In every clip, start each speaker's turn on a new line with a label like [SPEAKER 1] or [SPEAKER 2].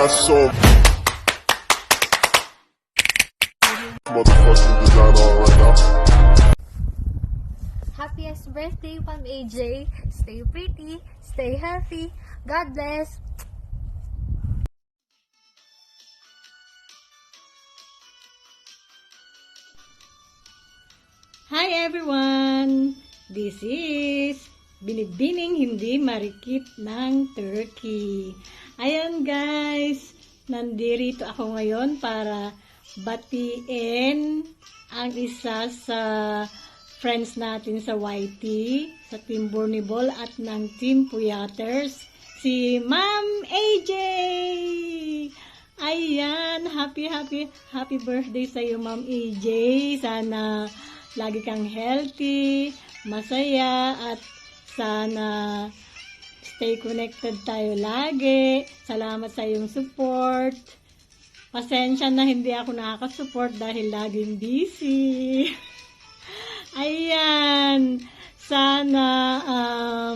[SPEAKER 1] I saw motherfucking design on right now.
[SPEAKER 2] Happiest birthday, Ma'am AJ. Stay pretty, stay healthy. God bless.
[SPEAKER 3] Hi everyone! This is Binibining Hindi Marikit ng Turkey. Ayan guys, nandito ako ngayon para batiin ang isa sa friends natin sa YT, sa Team Bornibol at ng Team Puyaters, si Ma'am AJ! Ayan, happy birthday sa iyo Ma'am AJ. Sana lagi kang healthy, masaya, at sana stay connected tayo lagi. Salamat sa iyong support. Pasensya na hindi ako nakaka-support dahil laging busy. Ayan. Sana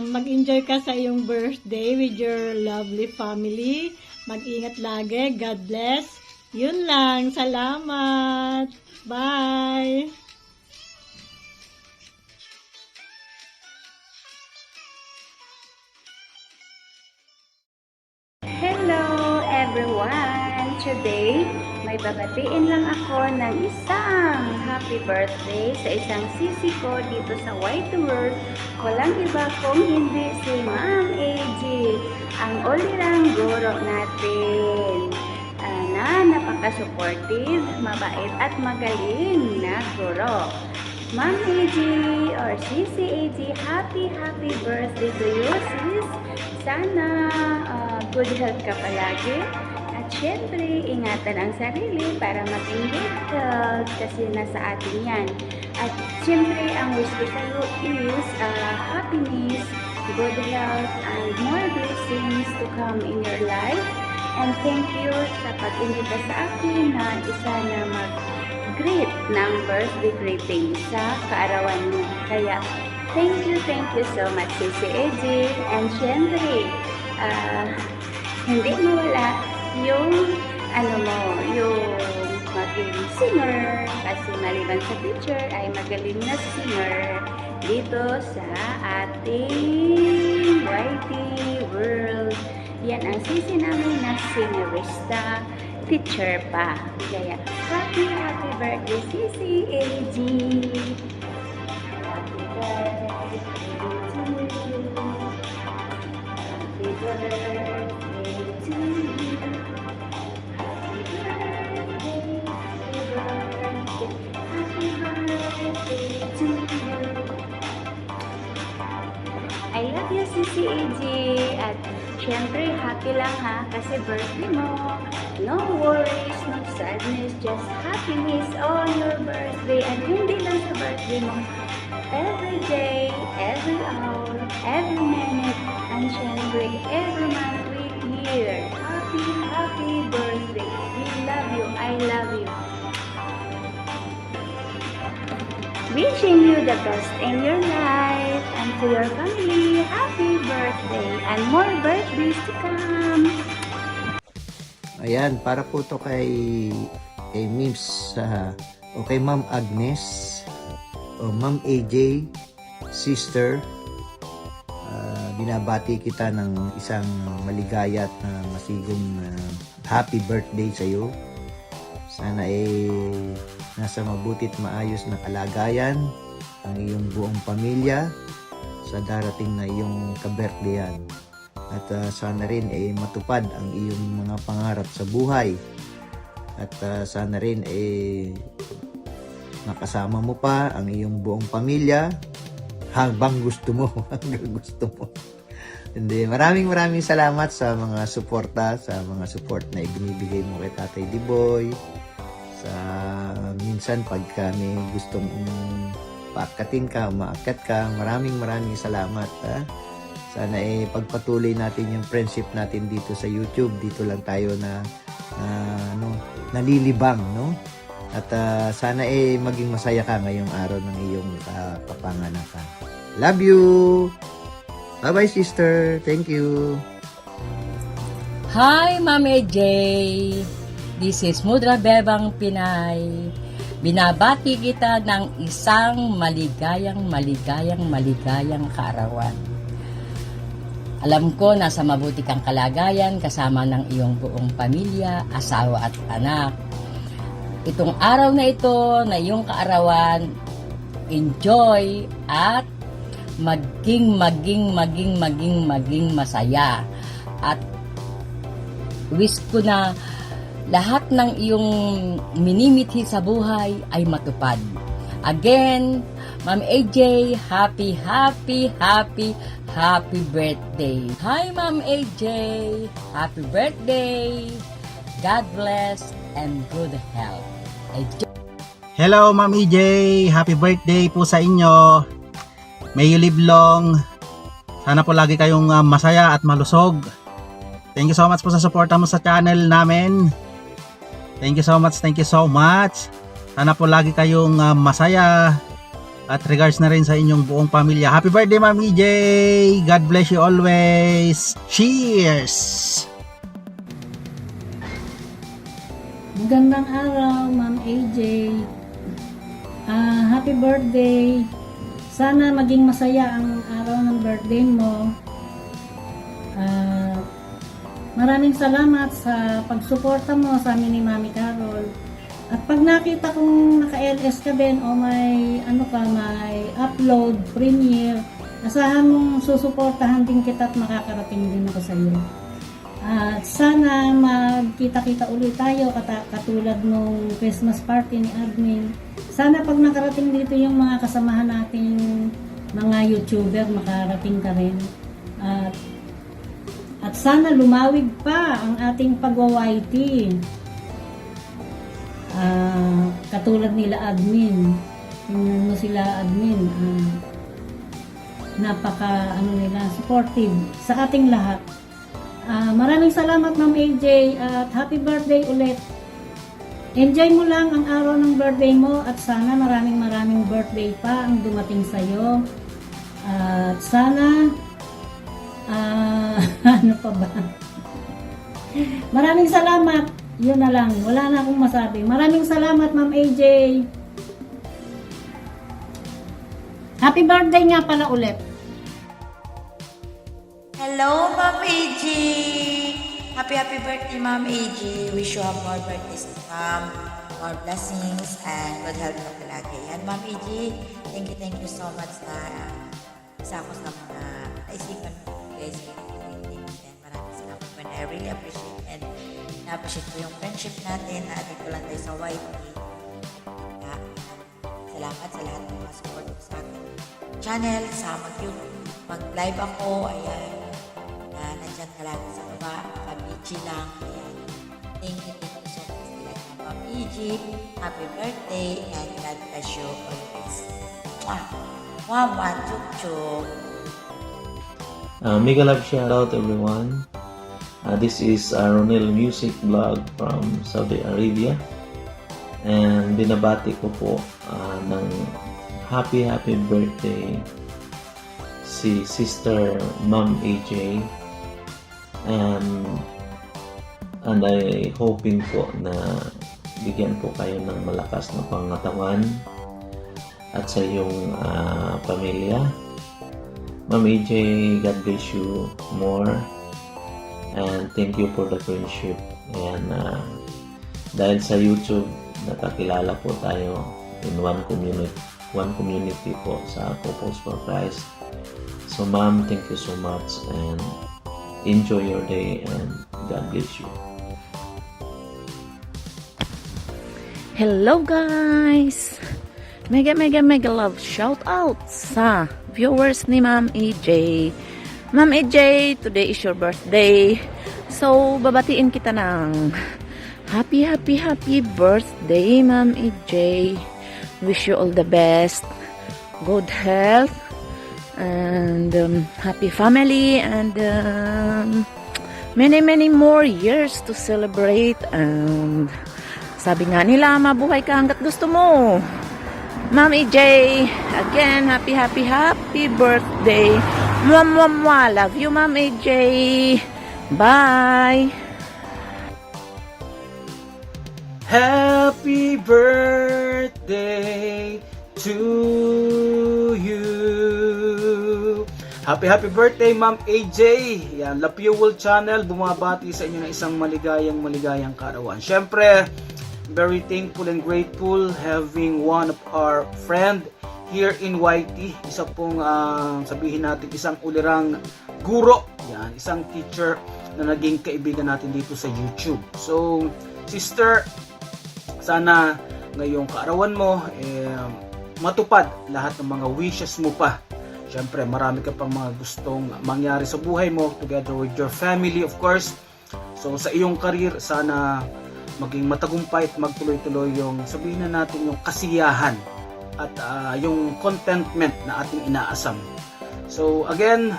[SPEAKER 3] mag-enjoy ka sa iyong birthday with your lovely family. Mag-ingat lagi. God bless. Yun lang. Salamat. Bye.
[SPEAKER 4] Hello everyone! Today, may babatiin lang ako ng isang happy birthday sa isang sisi ko dito sa White World. Walang iba kung hindi si Ma'am AJ, ang ulirang guro natin. Na napaka-supportive, mabait at magaling na guro. Ma'am AJ or Sisi AJ, happy birthday to you sis! Sana good health ka palagi. At syempre, ingatan ang sarili para maging good health kasi nasa atin yan. At syempre, ang wish ko sa'yo is happiness, good health, and more blessings to come in your life. And thank you sa pag-imbita sa akin na isa na mag-greet ng birthday greeting sa kaarawan mo. Kaya, thank you so much, Sisi AJ. And syempre, hindi mawala yung yung maging singer, kasi maliban sa picture ay magaling na singer dito sa ating YT World. Yan ang sisi namin na singerista, teacher pa. Kaya happy birthday Sisi AG. Happy birthday to you. Happy birthday to you. Happy birthday to you. I love you, Sisi AJ. At syempre, happy lang ha, kasi birthday mo. No worries, no sadness, just happiness on your birthday. And hindi lang sa birthday mo. Every day, every hour, every minute, and syempre, every month, week, year. Happy birthday. We love you. I love you. Wishing you the best in your life and to your family. Happy birthday and more birthdays to come.
[SPEAKER 5] Ayan, para po to kay Mims o kay Ma'am Agnes o Ma'am AJ, sister. Binabati kita ng isang maligaya at masigong happy birthday sa iyo. Sana nasa mabuti't maayos na kalagayan ang iyong buong pamilya sa darating na iyong ka-birthdayan. At sana rin matupad ang iyong mga pangarap sa buhay. At sana rin makasama mo pa ang iyong buong pamilya hanggang gusto mo. Hindi, maraming salamat sa mga suporta, sa mga support na ibinibigay mo kay Tatay Diboy. Sa minsan pagka may gustong paakatin ka, umaakat ka, maraming salamat. Sana pagpatuloy natin yung friendship natin dito sa YouTube. Dito lang tayo nalilibang, no? At sana maging masaya ka ngayong araw ng iyong kapanganakan. Love you! Bye-bye, sister. Thank you.
[SPEAKER 1] Hi, Ma'am AJ! This is Mudra Bebang Pinay. Binabati kita ng isang maligayang kaarawan. Alam ko nasa mabuti kang kalagayan kasama ng iyong buong pamilya, asawa at anak. Itong araw na ito na iyong kaarawan, enjoy at maging masaya. At wish ko na lahat ng iyong minimithi sa buhay ay matupad. Again, Ma'am AJ, happy birthday. Hi, Ma'am AJ. Happy birthday. God bless and good health.
[SPEAKER 6] Hello, Ma'am EJ. Happy birthday po sa inyo. May you live long. Sana po lagi kayong masaya at malusog. Thank you so much po sa suporta mo sa channel namin. Thank you so much. Sana po lagi kayong masaya. At regards na rin sa inyong buong pamilya. Happy birthday, Ma'am EJ. God bless you always. Cheers!
[SPEAKER 3] Magandang araw, Ma'am AJ. Happy birthday. Sana maging masaya ang araw ng birthday mo. Maraming salamat sa pagsuporta mo sa amin ni Mami Carol. At pag nakita kong naka-LS ka din o may may upload, premiere, asahan mong susuportahan din kita at makakarating din ako sa iyo. At sana magkita-kita ulit tayo katulad nung Christmas party ni Admin. Sana pag nakarating dito yung mga kasamahan nating mga YouTuber, makarating ka rin. At sana lumawig pa ang ating pag-YT. Katulad nila Admin. Tingnan mo sila Admin. Napaka supportive sa ating lahat. Maraming salamat, Ma'am AJ, at happy birthday ulit. Enjoy mo lang ang araw ng birthday mo at sana maraming birthday pa ang dumating sa'yo. At sana ano pa ba? Maraming salamat. Yun na lang. Wala na akong masabi. Maraming salamat, Ma'am AJ. Happy birthday nga pala ulit.
[SPEAKER 7] Hello, Ma'am AJ! Happy birthday, Ma'am AJ. Wish you have more birthdays to come, more blessings, and good health na palagi. And Ma'am AJ, thank you so much na isa ako sa mga naisipan ko guys. And maraming salamat po. I really appreciate and na-appreciate ko yung friendship natin na dito lang tayo sa YT. Salamat sa lahat ng mga support ko sa akin channel, sa mag-live ako, ayan. Nandyan ka lang sa baba, naka-BG lang, ayan. Thank you so much talaga, Ma'am EG. Happy birthday, and God bless you always. Mama, chuk-chuk.
[SPEAKER 8] Mega love shout out everyone. This is Ronel Music Vlog from Saudi Arabia. And binabati ko po ng happy birthday si Sister Ma'am AJ. And I hoping po na bigyan po kayo ng malakas na pangatawan at sa iyong pamilya. Ma'am AJ, God bless you more. And thank you for the friendship. And dahil sa YouTube, nakakilala po tayo in one community po sa Couples for Christ. So ma'am, thank you so much and enjoy your day and God bless you.
[SPEAKER 9] Hello guys! Mega love shout out sa viewers ni Ma'am AJ. Ma'am AJ, today is your birthday. So, babatiin kita ng happy birthday, Ma'am AJ. Wish you all the best, good health, and happy family, and many more years to celebrate. And sabi nga nila, mabuhay ka hanggat gusto mo. Ma'am AJ, again, happy birthday. Mwah, mwah, mwah. Love you, Ma'am AJ. Bye.
[SPEAKER 6] Happy birthday to you. Happy birthday, Ma'am AJ. Yan, La Fuel Channel, bumabati sa inyo ng isang maligayang kaarawan. Syempre, very thankful and grateful having one of our friend here in YT. Isa pong sabihin natin isang ulirang guro. Yan, isang teacher na naging kaibigan natin dito sa YouTube. So, sister, sana ngayong kaarawan mo matupad lahat ng mga wishes mo pa. Siyempre, marami ka pang mga gustong mangyari sa buhay mo together with your family, of course. So, sa iyong career, sana maging matagumpay at magtuloy-tuloy yung sabihin na natin yung kasiyahan at yung contentment na ating inaasam. So, again,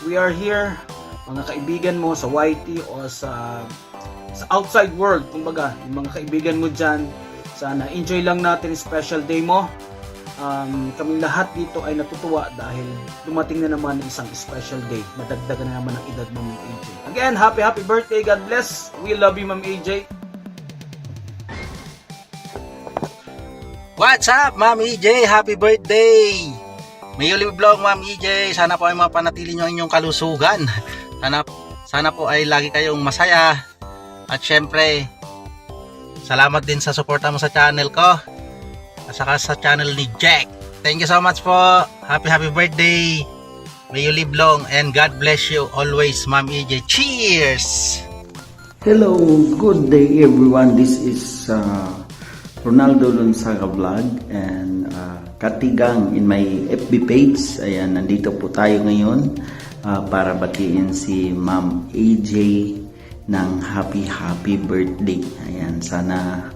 [SPEAKER 6] we are here, mga kaibigan mo sa YT o sa outside world, kumbaga, yung mga kaibigan mo dyan, sana enjoy lang natin yung special day mo. Kami lahat dito ay natutuwa dahil dumating na naman isang special day. Madagdagan na naman ang edad mo, Ma'am AJ. Again, happy birthday. God bless. We love you, Ma'am AJ. What's up, Ma'am AJ? Happy birthday! May live vlog, Ma'am AJ. Sana po ay mapanatili nyo inyong kalusugan. Sana po ay lagi kayong masaya. At syempre, salamat din sa suporta mo sa channel ko. At saka sa channel ni Jack. Thank you so much po. Happy birthday. May you live long and God bless you always, Ma'am AJ. Cheers!
[SPEAKER 10] Hello, good day everyone. This is Ronaldo Lunsaga Vlog and Katigang in my FB page. Ayan, nandito po tayo ngayon para batiin si Ma'am AJ ng happy birthday. Ayan, sana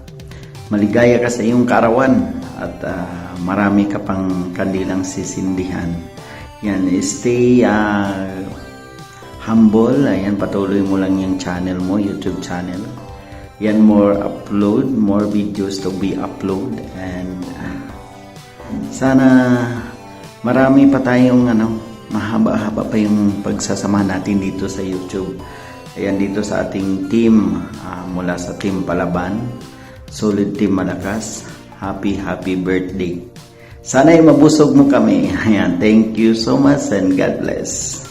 [SPEAKER 10] maligaya ka sa iyong kaarawan at marami ka pang kandilang sisindihan. Yan, stay humble. Ayan, patuloy mo lang yung channel mo, YouTube channel. Yan, more videos to be upload and sana marami pa tayong mahaba-haba pa yung pagsasama natin dito sa YouTube. Ayan, dito sa ating team mula sa Team Palaban, Solid Team Malakas. Happy birthday. Sana ay mabusog mo kami. Ayan, thank you so much and God bless.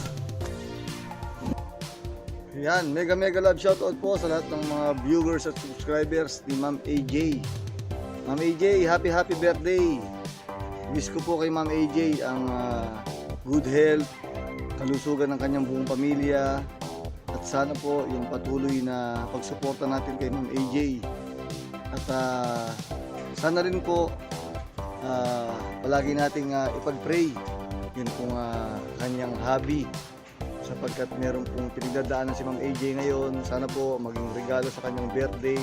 [SPEAKER 11] Yan, mega love shoutout po sa lahat ng mga viewers at subscribers ni Ma'am AJ. Ma'am AJ, happy birthday. Wish ko po kay Ma'am AJ ang good health, kalusugan ng kanyang buong pamilya, at sana po yung patuloy na pagsuporta natin kay Ma'am AJ. At sana rin po palagi nating ipag-pray yun pong kanyang hobby, sapagkat meron pong pinagdadaanan si Ma'am AJ ngayon. Sana po maging regalo sa kanyang birthday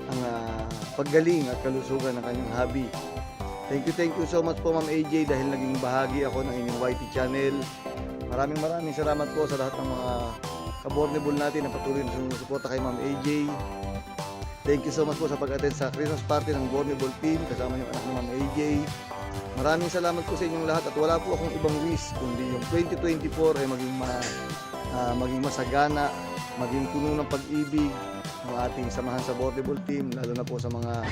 [SPEAKER 11] ang paggaling at kalusugan ng kanyang hobby. Thank you so much po, Ma'am AJ, dahil naging bahagi ako ng inyong YT channel. Maraming salamat po sa lahat ng mga kabornable natin na patuloy na sumusuporta kay Ma'am AJ. Thank you so much po sa pag-attend sa Christmas party ng Bornable Team kasama yung anak ni Ma'am AJ. Maraming salamat po sa inyong lahat at wala po akong ibang wish kundi yung 2024 ay maging masagana, maging puno ng pag-ibig ng ating samahan sa Bornable Team, lalo na po sa mga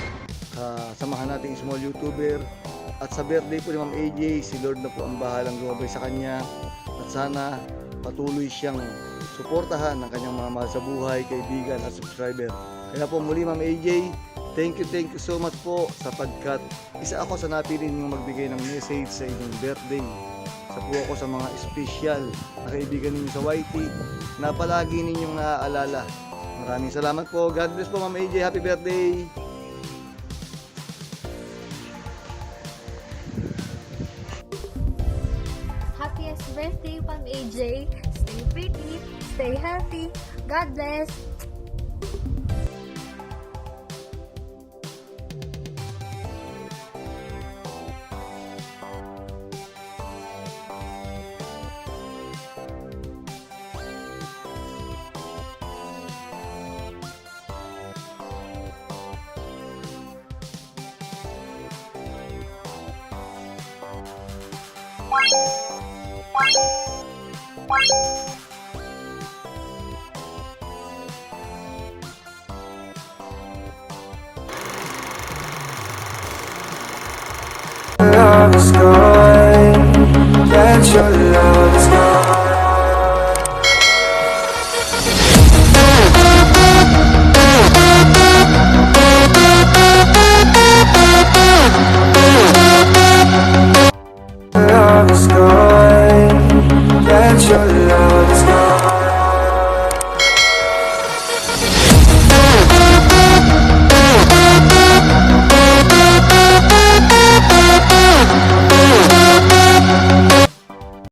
[SPEAKER 11] samahan nating small YouTuber. At sa birthday po ni Ma'am AJ, si Lord na po ang bahalang gumabay sa kanya at sana patuloy siyang suportahan ng kanyang mga mahal sa buhay, kaibigan at subscriber. Kaya po muli, Ma'am AJ, thank you so much po sapagkat isa ako sa napili ninyong magbigay ng message sa inyong birthday. Isa po ako sa mga special na kaibigan ninyo sa YT na palagi ninyong naaalala. Maraming salamat po. God bless po, Ma'am AJ. Happy birthday!
[SPEAKER 2] Happiest birthday, Ma'am AJ. Stay pretty, stay healthy. God bless.
[SPEAKER 12] Wow.